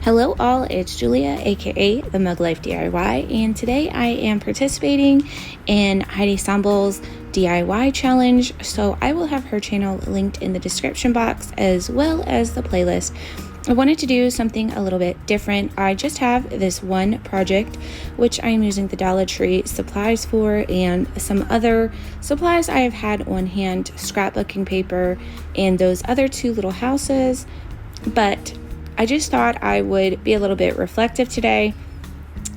Hello all, it's Julia, aka the Mug Life DIY, and today I am participating in Heidi Somboul's DIY challenge, so I will have her channel linked in the description box as well as the playlist. I wanted to do something a little bit different. I just have this one project which I'm using the Dollar Tree supplies for and some other supplies I have had on hand, scrapbooking paper and those other two little houses, but I just thought I would be a little bit reflective today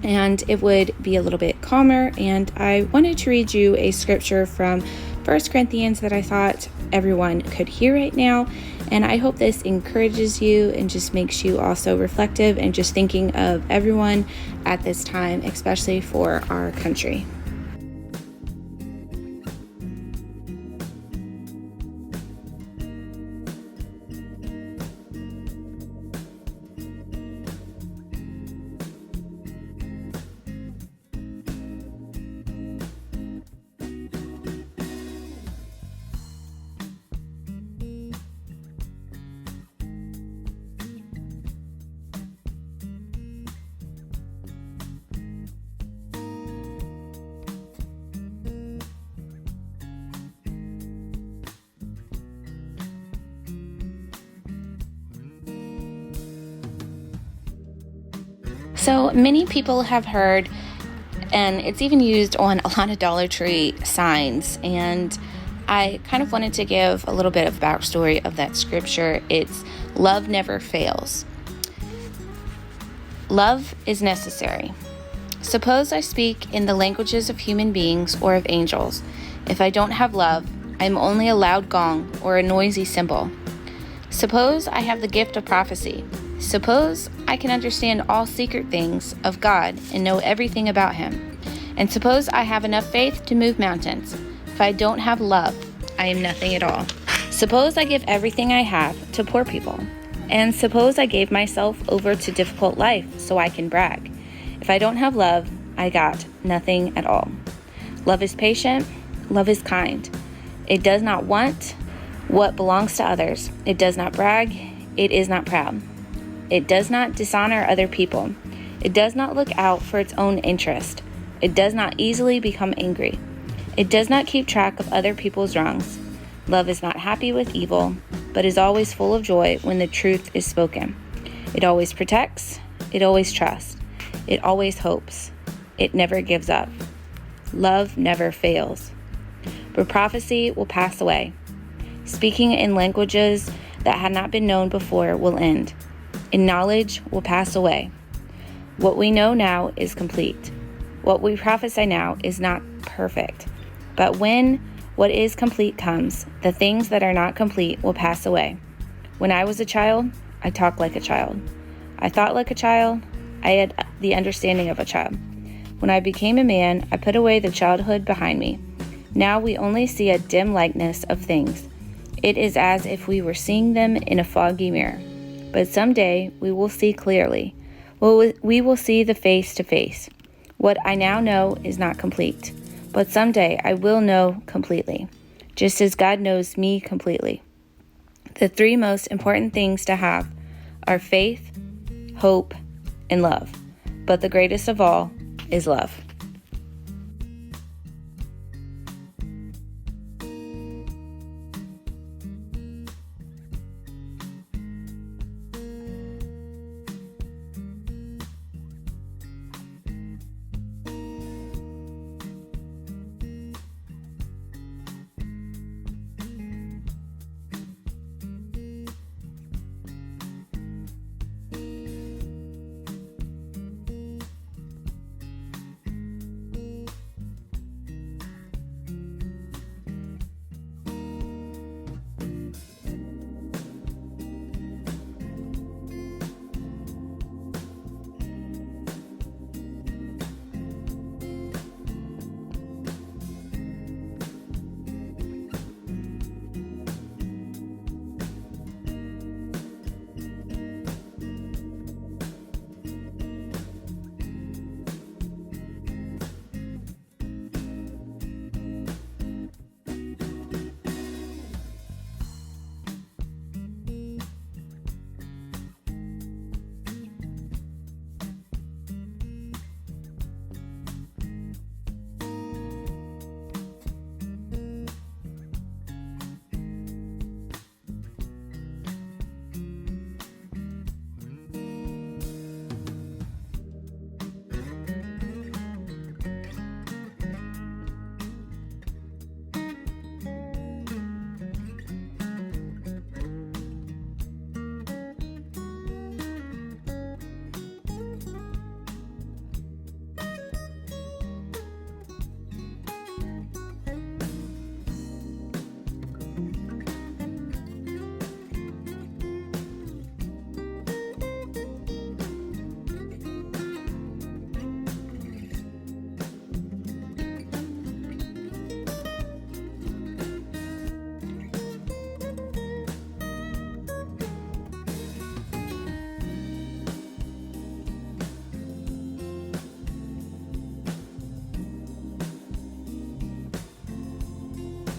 and it would be a little bit calmer, and I wanted to read you a scripture from 1 Corinthians that I thought everyone could hear right now, and I hope this encourages you and just makes you also reflective and just thinking of everyone at this time, especially for our country. So many people have heard, and it's even used on a lot of Dollar Tree signs, and I kind of wanted to give a little bit of backstory of that scripture. It's love never fails. Love is necessary. Suppose I speak in the languages of human beings or of angels. If I don't have love, I am only a loud gong or a noisy cymbal. Suppose I have the gift of prophecy. Suppose I can understand all secret things of God and know everything about Him. And suppose I have enough faith to move mountains. If I don't have love, I am nothing at all. Suppose I give everything I have to poor people. And suppose I gave myself over to difficult life so I can brag. If I don't have love, I got nothing at all. Love is patient. Love is kind. It does not want what belongs to others. It does not brag. It is not proud. It does not dishonor other people. It does not look out for its own interest. It does not easily become angry. It does not keep track of other people's wrongs. Love is not happy with evil, but is always full of joy when the truth is spoken. It always protects. It always trusts. It always hopes. It never gives up. Love never fails. But prophecy will pass away. Speaking in languages that had not been known before will end. And knowledge will pass away. What we know now is complete. What we prophesy now is not perfect. But when what is complete comes, the things that are not complete will pass away. When I was a child, I talked like a child. I thought like a child. I had the understanding of a child. When I became a man, I put away the childhood behind me. Now we only see a dim likeness of things. It is as if we were seeing them in a foggy mirror. But someday we will see clearly. We will see the face to face. What I now know is not complete, but someday I will know completely, just as God knows me completely. The three most important things to have are faith, hope, and love. But the greatest of all is love.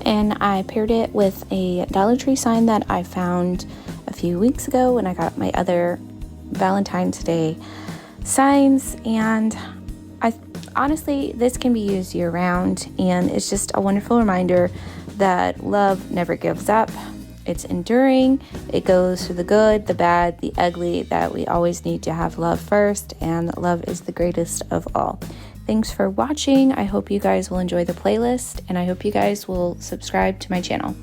And I paired it with a Dollar Tree sign that I found a few weeks ago when I got my other Valentine's Day signs. And honestly, this can be used year round, and it's just a wonderful reminder that love never gives up. It's enduring. It goes through the good, the bad, the ugly, that we always need to have love first, and love is the greatest of all. Thanks for watching. I hope you guys will enjoy the playlist, and I hope you guys will subscribe to my channel.